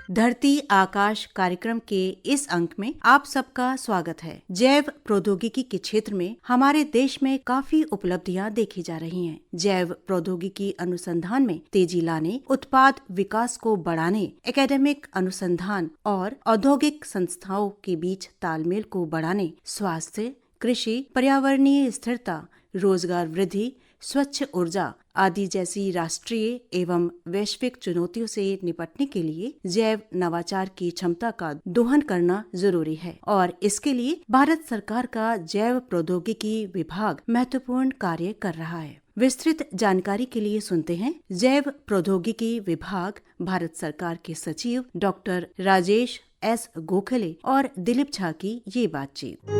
धरती आकाश कार्यक्रम के इस अंक में आप सबका स्वागत है। जैव प्रौद्योगिकी के क्षेत्र में हमारे देश में काफी उपलब्धियां देखी जा रही हैं। जैव प्रौद्योगिकी अनुसंधान में तेजी लाने, उत्पाद विकास को बढ़ाने, एकेडमिक अनुसंधान और औद्योगिक संस्थाओं के बीच तालमेल को बढ़ाने, स्वास्थ्य, कृषि, पर्यावरणीय स्थिरता, रोजगार वृद्धि, स्वच्छ ऊर्जा आदि जैसी राष्ट्रीय एवं वैश्विक चुनौतियों से निपटने के लिए जैव नवाचार की क्षमता का दोहन करना जरूरी है और इसके लिए भारत सरकार का जैव प्रौद्योगिकी विभाग महत्वपूर्ण कार्य कर रहा है। विस्तृत जानकारी के लिए सुनते हैं जैव प्रौद्योगिकी विभाग भारत सरकार के सचिव डॉक्टर राजेश एस गोखले और दिलीप झा की ये बातचीत।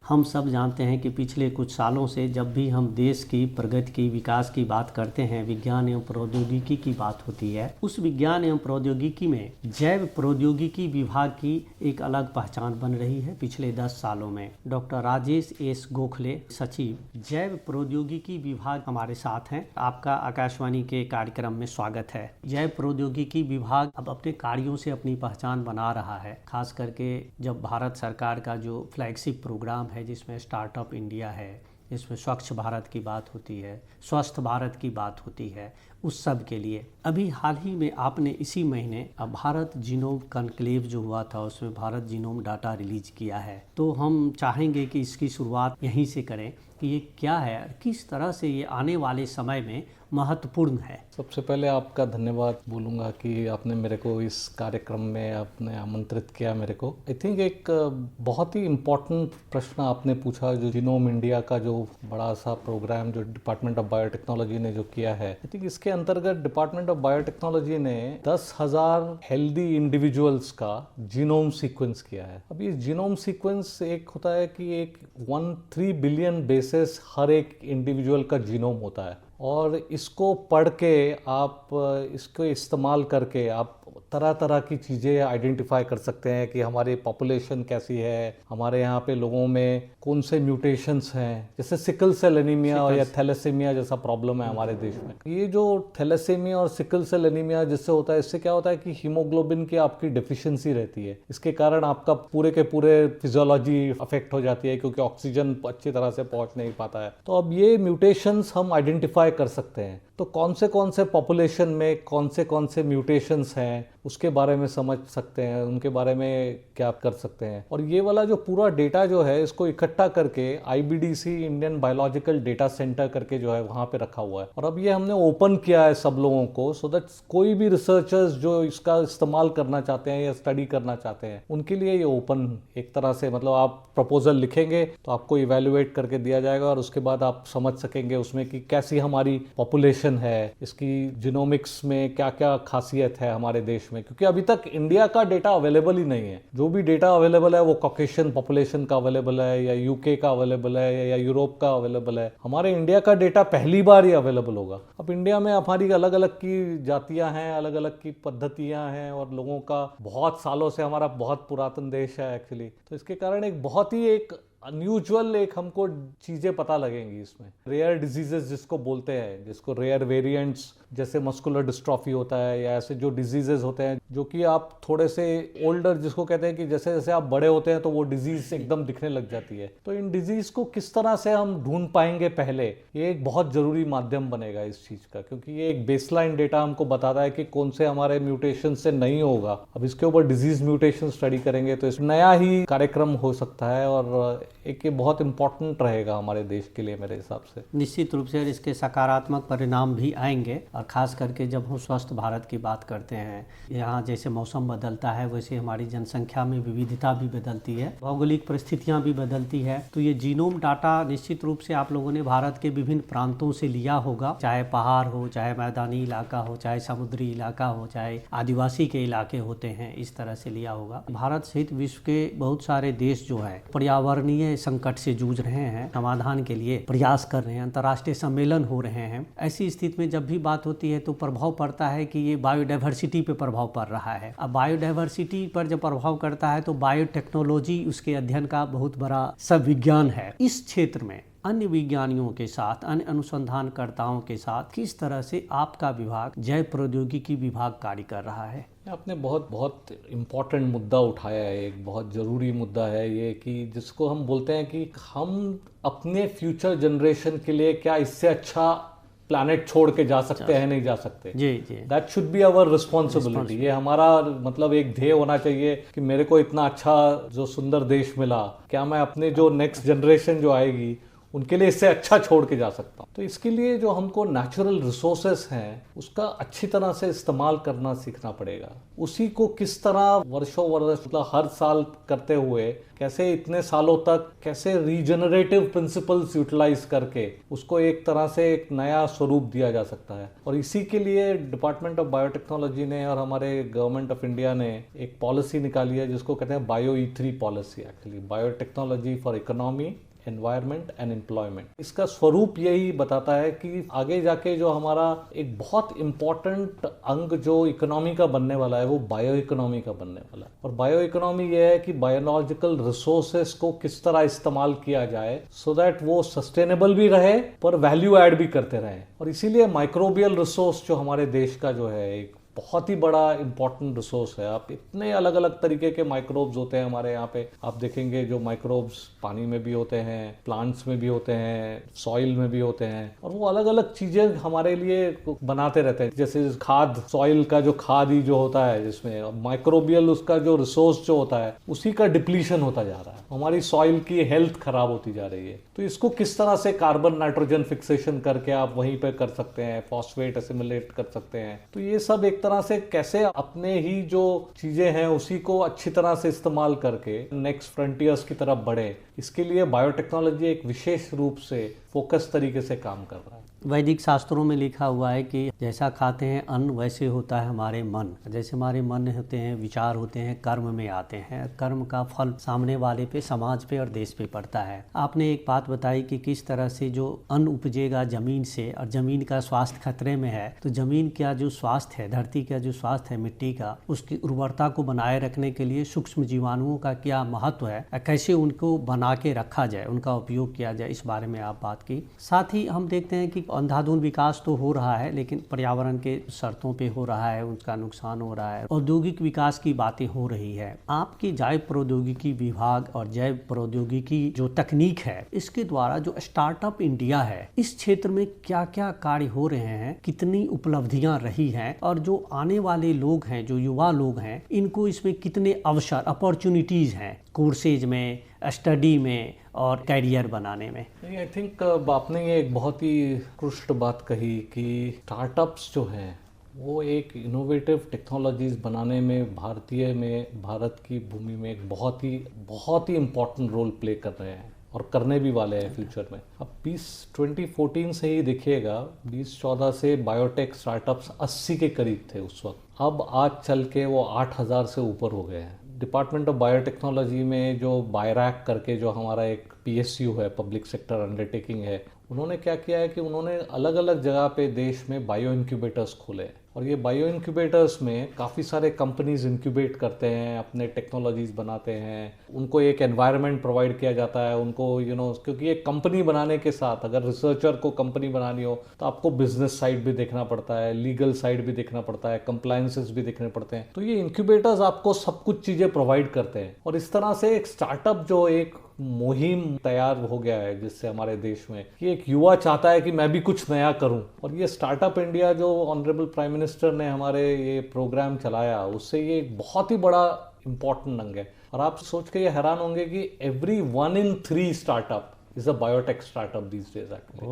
हम सब जानते हैं कि पिछले कुछ सालों से जब भी हम देश की प्रगति की, विकास की बात करते हैं, विज्ञान एवं प्रौद्योगिकी की बात होती है, उस विज्ञान एवं प्रौद्योगिकी में जैव प्रौद्योगिकी विभाग की एक अलग पहचान बन रही है। पिछले 10 सालों में डॉक्टर राजेश एस गोखले, सचिव जैव प्रौद्योगिकी विभाग हमारे साथ हैं। आपका आकाशवाणी के कार्यक्रम में स्वागत है। जैव प्रौद्योगिकी विभाग अब अपने कार्यों से अपनी पहचान बना रहा है, खास करके जब भारत सरकार का जो फ्लैगशिप प्रोग्राम है जिसमें स्टार्टअप इंडिया है, जिसमें स्वच्छ भारत की बात होती है, स्वस्थ भारत की बात होती है, उस सब के लिए अभी हाल ही में आपने इसी महीने भारत जीनोम कॉन्क्लेव जो हुआ था उसमें भारत जीनोम डाटा रिलीज किया है। तो हम चाहेंगे कि इसकी शुरुआत यहीं से करें कि ये क्या है, किस तरह से ये आने वाले समय में महत्वपूर्ण है। सबसे पहले आपका धन्यवाद बोलूँगा कि आपने मेरे को इस कार्यक्रम में आपने आमंत्रित किया मेरे को। आई थिंक एक बहुत ही इम्पोर्टेंट प्रश्न आपने पूछा, जो जीनोम इंडिया का जो बड़ा सा प्रोग्राम जो डिपार्टमेंट ऑफ बायोटेक्नोलॉजी ने जो किया है। आई थिंक इसके अंतर्गत डिपार्टमेंट ऑफ बायोटेक्नोलॉजी ने 10,000 हेल्दी इंडिविजुअल्स का जीनोम सीक्वेंस किया है। अब ये जीनोम सीक्वेंस एक होता है कि एक 13 बिलियन बेसिस हर एक इंडिविजुअल का जीनोम होता है और इसको पढ़ के आप इसको इस्तेमाल करके आप तरह तरह की चीज़ें आइडेंटिफाई कर सकते हैं कि हमारी पॉपुलेशन कैसी है, हमारे यहाँ पे लोगों में कौन से म्यूटेशंस हैं, जैसे सिकल सेल एनीमिया या थैलेसीमिया जैसा प्रॉब्लम है हमारे देश में। ये जो थैलेसीमिया और सिकल सेल एनीमिया जिससे होता है, इससे क्या होता है कि हीमोग्लोबिन की आपकी डिफिशियंसी रहती है। इसके कारण आपका पूरे के पूरे फिजियोलॉजी अफेक्ट हो जाती है क्योंकि ऑक्सीजन अच्छी तरह से पहुँच नहीं पाता है। तो अब ये म्यूटेशंस हम आइडेंटिफाई कर सकते हैं। तो कौन से पॉपुलेशन में कौन से म्यूटेशंस हैं उसके बारे में समझ सकते हैं, उनके बारे में क्या कर सकते हैं। और ये वाला जो पूरा डेटा जो है इसको इकट्ठा करके IBDC Indian biological data centre करके जो है वहाँ पे रखा हुआ है और अब ये हमने ओपन किया है सब लोगों को, सो दैट कोई भी रिसर्चर्स जो इसका इस्तेमाल करना चाहते हैं या स्टडी करना चाहते हैं उनके लिए ये ओपन एक तरह से, मतलब आप प्रपोजल लिखेंगे तो आपको इवेल्युएट करके दिया जाएगा और उसके बाद आप समझ सकेंगे उसमें कि कैसी हमारी पॉपुलेशन है, इसकी जीनोमिक्स में क्या क्या खासियत है हमारे देश में। क्योंकि अभी तक इंडिया का डेटा अवेलेबल ही नहीं है। जो भी डेटा अवेलेबल है वो कॉकेशियन पॉपुलेशन का अवेलेबल है या यूके का अवेलेबल है या यूरोप का अवेलेबल है। हमारे इंडिया का डेटा पहली बार ही अवेलेबल होगा। अब इंडिया में हमारी अलग अलग की जातियां हैं, अलग अलग की पद्धतियां हैं और लोगों का बहुत सालों से, हमारा बहुत पुरातन देश है एक्चुअली। तो इसके कारण एक बहुत ही एक अनयूजुअल एक हमको चीज़ें पता लगेंगी इसमें। रेयर डिजीजेस जिसको बोलते हैं, जिसको रेयर वेरिएंट्स जैसे मस्कुलर डिस्ट्रॉफी होता है या ऐसे जो डिजीजेस होते हैं जो कि आप थोड़े से ओल्डर जिसको कहते हैं कि जैसे जैसे आप बड़े होते हैं तो वो डिजीज एकदम दिखने लग जाती है। तो इन डिजीज को किस तरह से हम ढूंढ पाएंगे पहले, ये एक बहुत जरूरी माध्यम बनेगा इस चीज़ का, क्योंकि ये एक बेसलाइन डेटा हमको बताता है कि कौन से हमारे म्यूटेशन से नहीं होगा। अब इसके ऊपर डिजीज म्यूटेशन स्टडी करेंगे तो इस नया ही कार्यक्रम हो सकता है और एक ये बहुत इंपॉर्टेंट रहेगा हमारे देश के लिए मेरे हिसाब से। निश्चित रूप से इसके सकारात्मक परिणाम भी आएंगे और खास करके जब हम स्वस्थ भारत की बात करते हैं, यहाँ जैसे मौसम बदलता है वैसे हमारी जनसंख्या में विविधता भी बदलती है, भौगोलिक परिस्थितियाँ भी बदलती है। तो ये जीनोम डाटा निश्चित रूप से आप लोगों ने भारत के विभिन्न प्रांतों से लिया होगा, चाहे पहाड़ हो, चाहे मैदानी इलाका हो, चाहे समुद्री इलाका हो, चाहे आदिवासी के इलाके होते हैं, इस तरह से लिया होगा। भारत सहित विश्व के बहुत सारे देश जो है पर्यावरणीय संकट से जूझ रहे हैं, समाधान के लिए प्रयास कर रहे हैं, अंतर्राष्ट्रीय सम्मेलन हो रहे हैं। ऐसी स्थिति में जब भी बात होती है तो प्रभाव पड़ता है कि ये बायोडाइवर्सिटी पे प्रभाव पड़ रहा है। अब बायोडाइवर्सिटी पर जब प्रभाव करता है तो बायोटेक्नोलॉजी उसके अध्ययन का बहुत बड़ा सब विज्ञान है। इस क्षेत्र में अन्य विज्ञानियों के साथ, अन्य अनुसंधानकर्ताओं के साथ किस तरह से आपका विभाग, जैव प्रौद्योगिकी विभाग कार्य कर रहा है? आपने बहुत बहुत इम्पोर्टेंट मुद्दा उठाया है, एक बहुत ज़रूरी मुद्दा है ये, कि जिसको हम बोलते हैं कि हम अपने फ्यूचर जनरेशन के लिए क्या इससे अच्छा प्लैनेट छोड़ के जा सकते हैं, नहीं जा सकते। जी जी, that should be our responsibility. ये हमारा मतलब एक ध्येय होना चाहिए कि मेरे को इतना अच्छा जो सुंदर देश मिला, क्या मैं अपने जो नेक्स्ट जनरेशन जो आएगी उनके लिए इससे अच्छा छोड़ के जा सकता हूँ। तो इसके लिए जो हमको नेचुरल रिसोर्सेस हैं उसका अच्छी तरह से इस्तेमाल करना सीखना पड़ेगा। उसी को किस तरह वर्षों वर्ष मतलब हर साल करते हुए कैसे इतने सालों तक कैसे रीजनरेटिव प्रिंसिपल्स यूटिलाइज करके उसको एक तरह से एक नया स्वरूप दिया जा सकता है। और इसी के लिए डिपार्टमेंट ऑफ बायोटेक्नोलॉजी ने और हमारे गवर्नमेंट ऑफ इंडिया ने एक पॉलिसी निकाली है जिसको कहते हैं bio E3 policy, actually biotechnology for economy, environment and employment. इसका स्वरूप यही बताता है कि आगे जाके जो हमारा एक बहुत इंपॉर्टेंट अंग जो इकोनॉमी का बनने वाला है वो बायो इकोनॉमी का बनने वाला है। और बायो इकोनॉमी ये है कि बायोलॉजिकल रिसोर्सेस को किस तरह इस्तेमाल किया जाए सो दैट वो सस्टेनेबल भी रहे पर वैल्यू ऐड भी करते रहे। और इसीलिए माइक्रोबियल रिसोर्स जो हमारे देश का जो है एक बहुत ही बड़ा इंपॉर्टेंट रिसोर्स है। आप इतने अलग अलग तरीके के माइक्रोब्स होते हैं हमारे यहाँ पे, आप देखेंगे जो माइक्रोब्स पानी में भी होते हैं, प्लांट्स में भी होते हैं, सॉइल में भी होते हैं, और वो अलग अलग चीजें हमारे लिए बनाते रहते हैं। जैसे खाद, सॉइल का जो खाद ही जो होता है जिसमें माइक्रोबियल उसका जो रिसोर्स जो होता है उसी का डिप्लीशन होता जा रहा है, हमारी सॉइल की हेल्थ खराब होती जा रही है। तो इसको किस तरह से कार्बन नाइट्रोजन फिक्सेशन करके आप वहीं पे कर सकते हैं, फॉस्फेट एसिमिलेट कर सकते हैं। तो ये सब एक तरह से कैसे अपने ही जो चीजें हैं उसी को अच्छी तरह से इस्तेमाल करके नेक्स्ट फ्रंटियर्स की तरफ बढ़े, इसके लिए बायोटेक्नोलॉजी एक विशेष रूप से फोकस तरीके से काम कर रहा है। वैदिक शास्त्रों में लिखा हुआ है कि जैसा खाते हैं अन्न वैसे होता है हमारे मन। जैसे हमारे मन होते हैं, विचार होते हैं, कर्म में आते हैं, कर्म का फल सामने वाले पे, समाज पे और देश पे पड़ता है। आपने एक बात बताई कि किस तरह से जो अन्न उपजेगा जमीन से और जमीन का स्वास्थ्य खतरे में है, तो जमीन का जो स्वास्थ्य है, धरती का जो स्वास्थ्य है, मिट्टी का, उसकी उर्वरता को बनाए रखने के लिए सूक्ष्म जीवाणुओं का क्या महत्व है, कैसे उनको बना के रखा जाए, उनका उपयोग किया जाए, इस बारे में आप बात की। साथ ही हम देखते हैं कि अंधाधुंध विकास तो हो रहा है लेकिन पर्यावरण के शर्तों पे हो रहा है, उसका नुकसान हो रहा है, औद्योगिक विकास की बातें हो रही है। आपकी जैव प्रौद्योगिकी विभाग और जैव प्रौद्योगिकी जो तकनीक है, इसके द्वारा जो स्टार्टअप इंडिया है, इस क्षेत्र में क्या क्या कार्य हो रहे हैं, कितनी उपलब्धियां रही हैं, और जो आने वाले लोग हैं, जो युवा लोग हैं, इनको इसमें कितने अवसर, अपॉर्चुनिटीज हैं कोर्सेज में, स्टडी में और कैरियर बनाने में? आई थिंक आपने ये एक बहुत ही उत्कृष्ट बात कही कि स्टार्टअप्स जो हैं वो एक इनोवेटिव टेक्नोलॉजीज बनाने में भारत की भूमि में एक बहुत ही इम्पोर्टेंट रोल प्ले कर रहे हैं और करने भी वाले हैं फ्यूचर में। अब 2014 से ही देखिएगा, 2014 से बायोटेक स्टार्टअप्स 80 के करीब थे उस वक्त, अब आज चल के वो 8000 से ऊपर हो गए हैं। डिपार्टमेंट ऑफ बायोटेक्नोलॉजी में जो बायरैक करके जो हमारा एक PSU है, पब्लिक सेक्टर अंडरटेकिंग है, उन्होंने क्या किया है कि उन्होंने अलग अलग जगह पे देश में बायो इंक्यूबेटर्स खोले। और ये बायो इंक्यूबेटर्स में काफ़ी सारे कंपनीज इंक्यूबेट करते हैं, अपने टेक्नोलॉजीज बनाते हैं, उनको एक एनवायरनमेंट प्रोवाइड किया जाता है उनको, क्योंकि एक कंपनी बनाने के साथ अगर रिसर्चर को कंपनी बनानी हो तो आपको बिजनेस साइड भी देखना पड़ता है, लीगल साइड भी देखना पड़ता है, कंप्लायंसेस भी देखने पड़ते हैं। तो ये इंक्यूबेटर्स आपको सब कुछ चीज़ें प्रोवाइड करते हैं। और इस तरह से एक स्टार्टअप जो एक मुहिम तैयार हो गया है जिससे हमारे देश में कि एक युवा चाहता है कि मैं भी कुछ नया करूं। और ये स्टार्टअप इंडिया जो ऑनरेबल प्राइम मिनिस्टर ने हमारे ये प्रोग्राम चलाया, उससे ये एक बहुत ही बड़ा इंपॉर्टेंट अंग है। और आप सोच के ये हैरान होंगे कि every 1 in 3 startup is a biotech startup these days actually.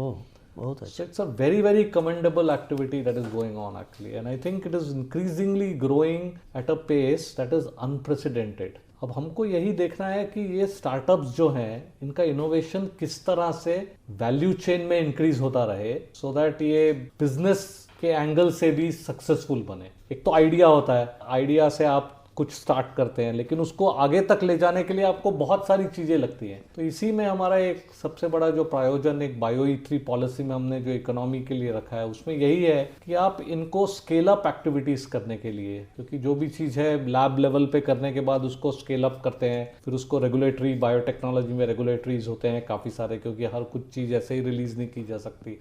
बहुत अच्छा। So it's a very commendable activity that is going on actually, and I think it is increasingly growing at a pace that is unprecedented. अब हमको यही देखना है कि ये startups जो हैं इनका इनोवेशन किस तरह से वैल्यू चेन में इंक्रीज होता रहे सो दैट ये बिजनेस के एंगल से भी सक्सेसफुल बने। एक तो आइडिया होता है, आइडिया से आप कुछ स्टार्ट करते हैं, लेकिन उसको आगे तक ले जाने के लिए आपको बहुत सारी चीज़ें लगती हैं। तो इसी में हमारा एक सबसे बड़ा जो प्रायोजन एक बायो E3 पॉलिसी में हमने जो इकोनॉमी के लिए रखा है, उसमें यही है कि आप इनको स्केल अप एक्टिविटीज़ करने के लिए, क्योंकि जो भी चीज़ है लैब लेवल पे करने के बाद उसको स्केल अप करते हैं, फिर उसको रेगुलेटरी, बायोटेक्नोलॉजी में रेगुलेटरीज होते हैं काफ़ी सारे, क्योंकि हर कुछ चीज़ ऐसे ही रिलीज नहीं की जा सकती।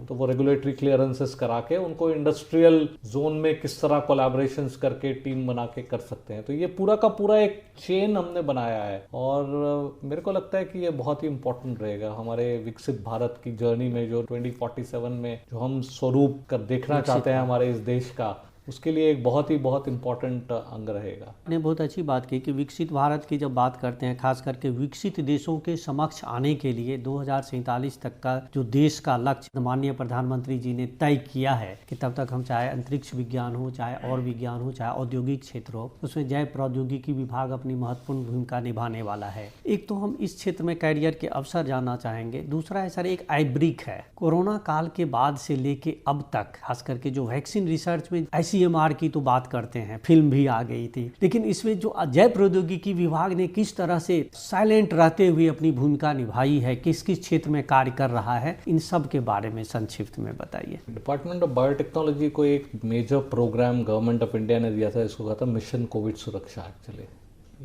तो वो रेगुलेटरी क्लियरेंसेस करा के उनको इंडस्ट्रियल जोन में किस तरह कोलैबोरेशंस करके टीम बना के कर सकते हैं। तो ये पूरा का पूरा एक चेन हमने बनाया है, और मेरे को लगता है कि ये बहुत ही इंपॉर्टेंट रहेगा हमारे विकसित भारत की जर्नी में, जो 2047 में जो हम स्वरूप कर देखना चाहते हैं हमारे इस देश का, उसके लिए एक बहुत इंपॉर्टेंट अंग रहेगा। आपने बहुत अच्छी बात की कि विकसित भारत की जब बात करते हैं, खास करके विकसित देशों के समक्ष आने के लिए 2047 तक का जो देश का लक्ष्य माननीय प्रधानमंत्री जी ने तय किया है कि तब तक हम चाहे अंतरिक्ष विज्ञान हो, चाहे और विज्ञान हो, चाहे औद्योगिक क्षेत्र हो, उसमें जैव प्रौद्योगिकी विभाग अपनी महत्वपूर्ण भूमिका निभाने वाला है। एक तो हम इस क्षेत्र में कैरियर के अवसर जानना चाहेंगे, दूसरा है सर एक आइब्रिक है, कोरोना काल के बाद से लेके अब तक खास करके जो वैक्सीन रिसर्च में ICMR की तो बात करते हैं, फिल्म भी आ गई थी, लेकिन इसमें जो जैव प्रौद्योगिकी विभाग ने किस तरह से साइलेंट रहते हुए अपनी भूमिका निभाई है, किस किस क्षेत्र में कार्य कर रहा है, इन सब के बारे में संक्षिप्त में बताइए। डिपार्टमेंट ऑफ बायोटेक्नोलॉजी को एक major program government of India ने दिया था, इसको कहा था मिशन कोविड सुरक्षा। एक्चुअली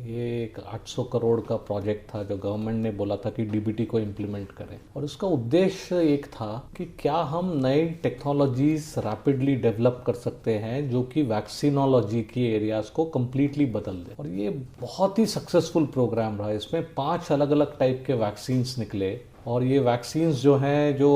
ये एक 800 करोड़ का प्रोजेक्ट था जो गवर्नमेंट ने बोला था कि DBT को इम्प्लीमेंट करें, और इसका उद्देश्य एक था कि क्या हम नई टेक्नोलॉजीज रैपिडली डेवलप कर सकते हैं जो कि वैक्सीनोलॉजी की एरियाज को कम्प्लीटली बदल दे। और ये बहुत ही सक्सेसफुल प्रोग्राम रहा। इसमें 5 अलग अलग टाइप के वैक्सीन्स निकले, और ये वैक्सीन्स जो हैं जो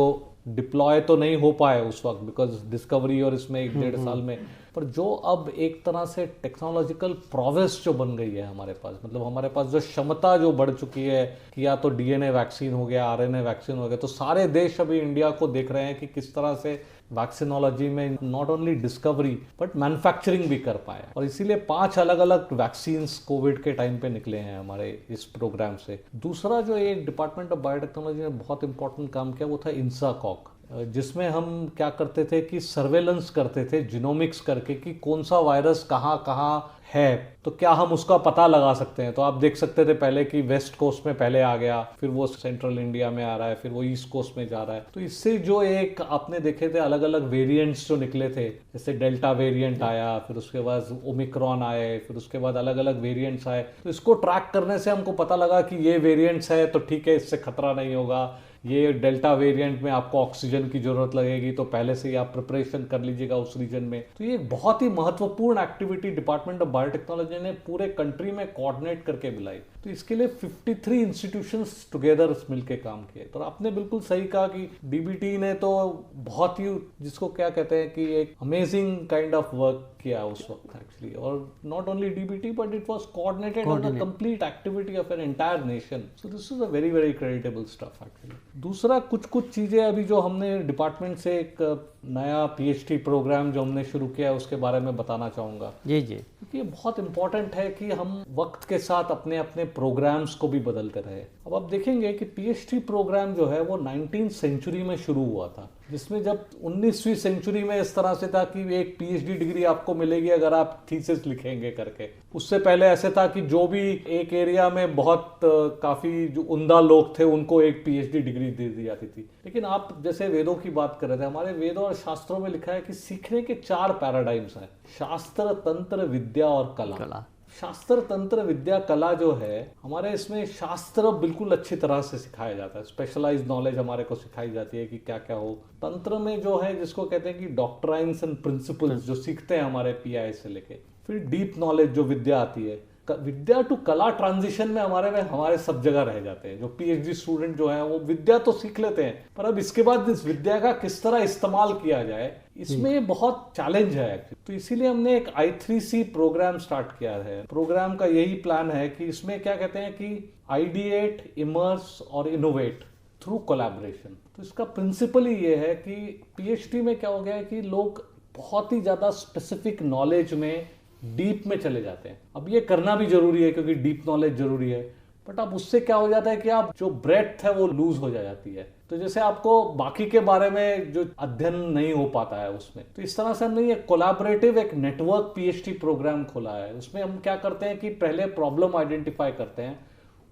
डिप्लॉय तो नहीं हो पाए उस वक्त, बिकॉज डिस्कवरी और इसमें 1-1.5 साल में, पर जो अब एक तरह से टेक्नोलॉजिकल प्रोग्रेस जो बन गई है हमारे पास, मतलब हमारे पास जो क्षमता जो बढ़ चुकी है कि या तो DNA वैक्सीन हो गया, RNA वैक्सीन हो गया, तो सारे देश अभी इंडिया को देख रहे हैं कि किस तरह से वैक्सीनोलॉजी में not only discovery but manufacturing भी कर पाए। और इसीलिए 5 अलग अलग वैक्सीन्स कोविड के टाइम पे निकले हैं हमारे इस प्रोग्राम से। दूसरा जो एक डिपार्टमेंट ऑफ बायोटेक्नोलॉजी ने बहुत इंपॉर्टेंट काम किया वो था INSACOG, जिसमें हम क्या करते थे कि सर्वेलेंस करते थे जिनोमिक्स करके कि कौन सा वायरस कहाँ कहाँ है, तो क्या हम उसका पता लगा सकते हैं। तो आप देख सकते थे पहले कि वेस्ट कोस्ट में पहले आ गया, फिर वो सेंट्रल इंडिया में आ रहा है, फिर वो ईस्ट कोस्ट में जा रहा है। तो इससे जो एक आपने देखे थे अलग अलग वेरिएंट्स जो निकले थे, जैसे डेल्टा वेरिएंट आया, फिर उसके बाद ओमिक्रॉन आए, फिर उसके बाद अलग अलग वेरिएंट्स आए, तो इसको ट्रैक करने से हमको पता लगा कि ये वेरिएंट्स है तो ठीक है, इससे खतरा नहीं होगा। ये डेल्टा वेरिएंट में आपको ऑक्सीजन की जरूरत लगेगी, तो पहले से ही आप प्रिपरेशन कर लीजिएगा उस रीजन में। तो ये बहुत ही महत्वपूर्ण एक्टिविटी डिपार्टमेंट ऑफ बायोटेक्नोलॉजी ने पूरे कंट्री में कोऑर्डिनेट करके बुलाई। तो इसके लिए 53 इंस्टीट्यूशंस टुगेदर मिलके काम किए। तो आपने बिल्कुल सही कहा कि DBT ने तो बहुत ही, जिसको क्या कहते हैं कि एक अमेजिंग काइंड ऑफ वर्क किया उस वक्त एक्चुअली। और not only DBT but it was coordinated on the complete activity of an entire nation. So this is a very creditable stuff actually. दूसरा कुछ चीजें अभी जो हमने डिपार्टमेंट से एक नया PhD प्रोग्राम जो हमने शुरू किया है उसके बारे में बताना चाहूँगा। जी, क्योंकि ये बहुत इंपॉर्टेंट है कि हम वक्त के साथ अपने अपने प्रोग्राम्स को भी बदलते रहे। अब आप देखेंगे कि PhD प्रोग्राम जो है वो 19th सेंचुरी में शुरू हुआ था, जिसमें जब 19वीं सेंचुरी में इस तरह से था कि एक PhD डिग्री आपको मिलेगी अगर आप थीसिस लिखेंगे करके। उससे पहले ऐसे था कि जो भी एक एरिया में बहुत काफ़ी जो उम्दा लोग थे उनको एक PhD डिग्री दे दी जाती थी। लेकिन आप जैसे वेदों की बात कर रहे थे, हमारे वेदों और शास्त्रों में लिखा है कि सीखने के 4 पैराडाइम्स हैं, शास्त्र, तंत्र, विद्या और कला। शास्त्र, तंत्र, विद्या, कला जो है हमारे इसमें शास्त्र बिल्कुल अच्छी तरह से सिखाया जाता है, स्पेशलाइज्ड नॉलेज हमारे को सिखाई जाती है कि क्या क्या हो। तंत्र में जो है जिसको कहते हैं कि डॉक्ट्राइन्स एंड प्रिंसिपल्स जो सीखते हैं हमारे PI से लेके, फिर डीप नॉलेज जो विद्या आती है। विद्या टू कला ट्रांजिशन में हमारे सब जगह रह जाते हैं। जो PhD स्टूडेंट जो है वो विद्या तो सीख लेते हैं, पर अब इसके बाद इस विद्या का किस तरह इस्तेमाल किया जाए, इसमें बहुत चैलेंज है। तो इसीलिए हमने एक I3C प्रोग्राम स्टार्ट किया है। प्रोग्राम का यही प्लान है कि इसमें क्या कहते हैं कि आइडिएट, इमर्स और इनोवेट थ्रू कोलैबोरेशन। तो इसका प्रिंसिपल ही ये है कि PhD में क्या हो गया है कि लोग बहुत ही ज़्यादा स्पेसिफिक नॉलेज में डीप में चले जाते हैं। अब ये करना भी जरूरी है क्योंकि डीप नॉलेज जरूरी है, बट अब उससे क्या हो जाता है कि आप जो ब्रेथ है वो लूज हो जाती है। तो जैसे आपको बाकी के बारे में जो अध्ययन नहीं हो पाता है उसमें, तो इस तरह से हमने एक कोलैबोरेटिव एक नेटवर्क पीएचडी प्रोग्राम खोला है। उसमें हम क्या करते हैं कि पहले प्रॉब्लम आइडेंटिफाई करते हैं,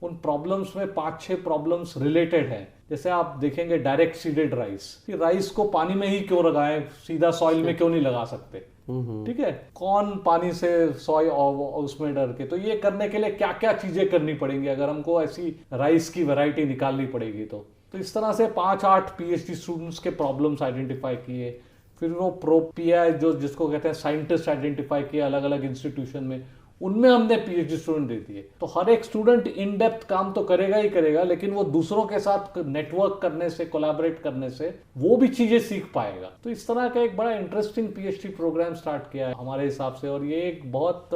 उन प्रॉब्लम्स में 5-6 प्रॉब्लम्स रिलेटेड है। जैसे आप देखेंगे डायरेक्ट सीडेड राइस, कि राइस को पानी में ही क्यों लगाएं, सीधा सॉइल में क्यों नहीं लगा सकते, ठीक है, कौन पानी से सॉइल उसमें डर के। तो ये करने के लिए क्या क्या चीजें करनी पड़ेंगी अगर हमको ऐसी राइस की वैरायटी निकालनी पड़ेगी। तो इस तरह से 5-8 पीएचडी स्टूडेंट्स के प्रॉब्लम्स आइडेंटिफाई किए, फिर वो पीआई जो जिसको कहते हैं साइंटिस्ट आइडेंटिफाई किए अलग अलग इंस्टीट्यूशन में, उनमें हमने पीएचडी स्टूडेंट दे दिए। तो हर एक स्टूडेंट इन डेप्थ काम तो करेगा ही करेगा, लेकिन वो दूसरों के साथ नेटवर्क करने से, कोलैबोरेट करने से वो भी चीजें सीख पाएगा। तो इस तरह का एक बड़ा इंटरेस्टिंग पीएचडी प्रोग्राम स्टार्ट किया है हमारे हिसाब से, और ये एक बहुत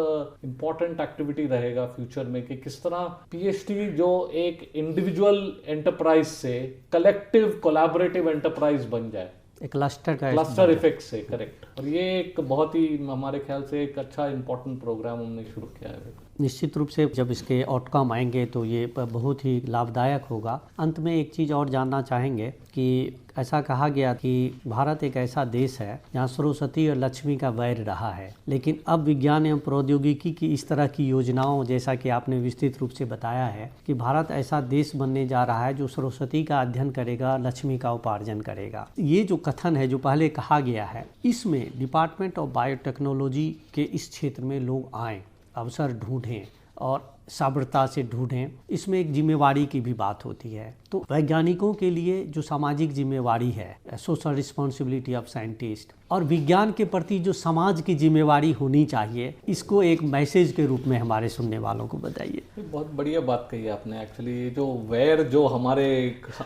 इंपॉर्टेंट एक्टिविटी रहेगा फ्यूचर में कि किस तरह पीएचडी जो एक इंडिविजुअल एंटरप्राइज से कलेक्टिव कोलैबोरेटिव एंटरप्राइज बन जाए, एक क्लस्टर इफेक्ट से। करेक्ट। और ये एक बहुत ही हमारे ख्याल से एक अच्छा इंपॉर्टेंट प्रोग्राम हमने शुरू किया है। निश्चित रूप से जब इसके आउटकम आएंगे तो ये बहुत ही लाभदायक होगा। अंत में एक चीज़ और जानना चाहेंगे कि ऐसा कहा गया कि भारत एक ऐसा देश है जहाँ सरस्वती और लक्ष्मी का वैर रहा है, लेकिन अब विज्ञान एवं प्रौद्योगिकी की इस तरह की योजनाओं, जैसा कि आपने विस्तृत रूप से बताया है कि भारत ऐसा देश बनने जा रहा है जो सरस्वती का अध्ययन करेगा, लक्ष्मी का उपार्जन करेगा। ये जो कथन है जो पहले कहा गया है, इसमें डिपार्टमेंट ऑफ बायोटेक्नोलॉजी के इस क्षेत्र में लोग आएँ, अवसर ढूंढें और साबरता से ढूंढें, इसमें एक जिम्मेवारी की भी बात होती है। तो वैज्ञानिकों के लिए जो सामाजिक जिम्मेवारी है, सोशल रिस्पॉन्सिबिलिटी ऑफ साइंटिस्ट, और विज्ञान के प्रति जो समाज की जिम्मेवारी होनी चाहिए, इसको एक मैसेज के रूप में हमारे सुनने वालों को बताइए। बहुत बढ़िया बात कही आपने। एक्चुअली जो वैर जो हमारे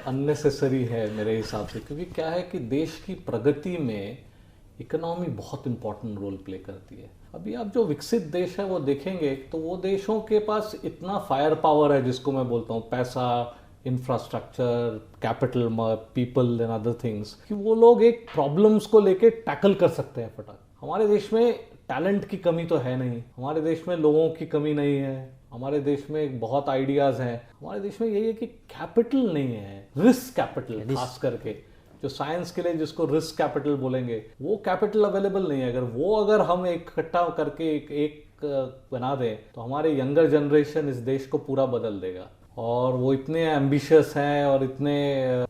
अननेसेसरी है मेरे हिसाब से, क्योंकि क्या है कि देश की प्रगति में इकोनॉमी बहुत इंपॉर्टेंट रोल प्ले करती है। अभी आप जो विकसित देश है वो देखेंगे तो वो देशों के पास इतना फायर पावर है, जिसको मैं बोलता हूँ पैसा, infrastructure, capital, people and other things, कि वो लोग एक प्रॉब्लम्स को लेके टैकल कर सकते हैं फटाक। हमारे देश में टैलेंट की कमी तो है नहीं, हमारे देश में लोगों की कमी नहीं है, हमारे देश में बहुत आइडियाज़ हैं। हमारे देश में यही है कि कैपिटल नहीं है, रिस्क कैपिटल खास करके, जो साइंस के लिए जिसको रिस्क कैपिटल बोलेंगे, वो कैपिटल अवेलेबल नहीं है। अगर हम इकट्ठा करके एक बना दें तो हमारे यंगर जनरेशन इस देश को पूरा बदल देगा। और वो इतने एम्बिशियस हैं और इतने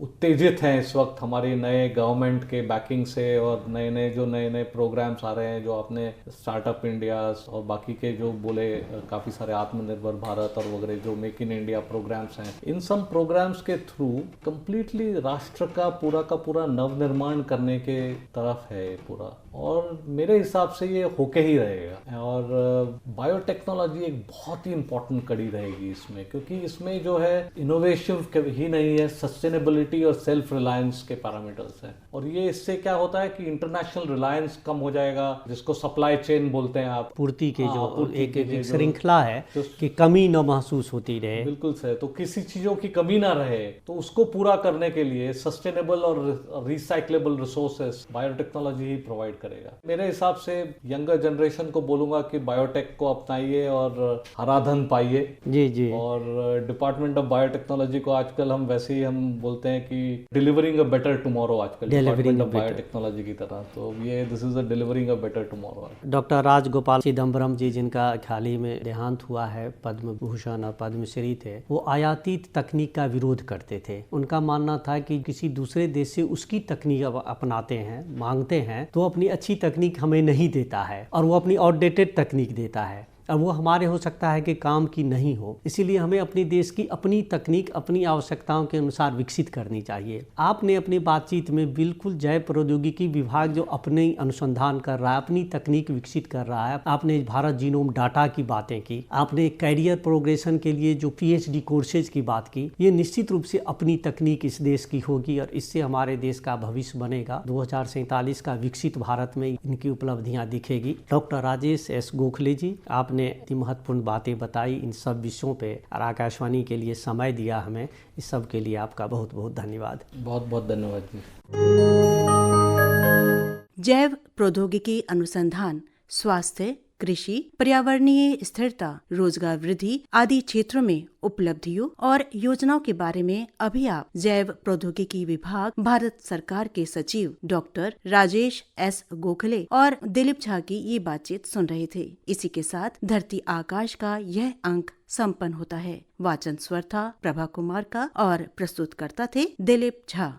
उत्तेजित हैं इस वक्त हमारी नए गवर्नमेंट के बैकिंग से, और नए नए प्रोग्राम्स आ रहे हैं, जो आपने स्टार्टअप इंडिया और बाकी के जो बोले काफ़ी सारे आत्मनिर्भर भारत और वगैरह जो मेक इन इंडिया प्रोग्राम्स हैं, इन सब प्रोग्राम्स के थ्रू कंप्लीटली राष्ट्र का पूरा नवनिर्माण करने के तरफ है ये पूरा। और मेरे हिसाब से ये होके ही रहेगा। और बायोटेक्नोलॉजी एक बहुत ही इंपॉर्टेंट कड़ी रहेगी इसमें, क्योंकि इसमें जो है इनोवेशन ही नहीं है, सस्टेनेबिलिटी और सेल्फ रिलायंस के पैरामीटर्स हैं। और ये इससे क्या होता है कि इंटरनेशनल रिलायंस कम हो जाएगा, जिसको सप्लाई चेन बोलते हैं आप, पूर्ति के जो एक श्रृंखला है कि कमी न महसूस होती रहे। बिल्कुल सही। तो किसी चीजों की कमी ना रहे, तो उसको पूरा करने के लिए सस्टेनेबल और रिसाइक्लेबल रिसोर्सेस बायोटेक्नोलॉजी ही प्रोवाइड करेगा। मेरे हिसाब से यंगर जनरेशन को बोलूंगा कि बायोटेक को अपनाइए और हरा धन पाइए। जी। और डिपार्टमेंट ऑफ बायोटेक्नोलॉजी को आजकल हम वैसे ही हम बोलते हैं कि डिलीवरिंग अ बेटर टुमारो, आजकल डिपार्टमेंट ऑफ बायोटेक्नोलॉजी की तरह। तो ये this is a delivering a better tomorrow. Doctor Rajagopal Chidambaram ji, जिनका हाल ही में देहांत हुआ है, पद्म भूषण और पद्मश्री थे, वो आयातित तकनीक का विरोध करते थे। उनका मानना था कि किसी दूसरे देश से उसकी तकनीक अपनाते हैं, मांगते हैं, तो अपनी अच्छी तकनीक हमें नहीं देता है और वो अपनी आउटडेटेड तकनीक देता है। अब वो हमारे हो सकता है कि काम की नहीं हो, इसीलिए हमें अपने देश की अपनी तकनीक अपनी आवश्यकताओं के अनुसार विकसित करनी चाहिए। आपने अपनी बातचीत में बिल्कुल जैव प्रौद्योगिकी विभाग जो अपने अनुसंधान कर रहा है, अपनी तकनीक विकसित कर रहा है, आपने भारत जीनोम डाटा की बातें की, आपने कैरियर प्रोग्रेशन के लिए जो PhD कोर्सेज की बात की, ये निश्चित रूप से अपनी तकनीक इस देश की होगी और इससे हमारे देश का भविष्य बनेगा। 2047 का विकसित भारत में इनकी उपलब्धियां दिखेगी। डॉक्टर राजेश एस गोखले जी, आप ने इतनी महत्वपूर्ण बातें बताई इन सब विषयों पे और आकाशवाणी के लिए समय दिया हमें, इस सब के लिए आपका बहुत बहुत धन्यवाद। बहुत बहुत धन्यवाद जी। जैव प्रौद्योगिकी अनुसंधान स्वास्थ्य, कृषि, पर्यावरणीय स्थिरता, रोजगार वृद्धि आदि क्षेत्रों में उपलब्धियों और योजनाओं के बारे में अभी आप जैव प्रौद्योगिकी विभाग, भारत सरकार के सचिव डॉक्टर राजेश एस गोखले और दिलीप झा की ये बातचीत सुन रहे थे। इसी के साथ धरती आकाश का यह अंक संपन्न होता है। वाचन स्वर था प्रभा कुमार का और प्रस्तुतकर्ता थे दिलीप झा।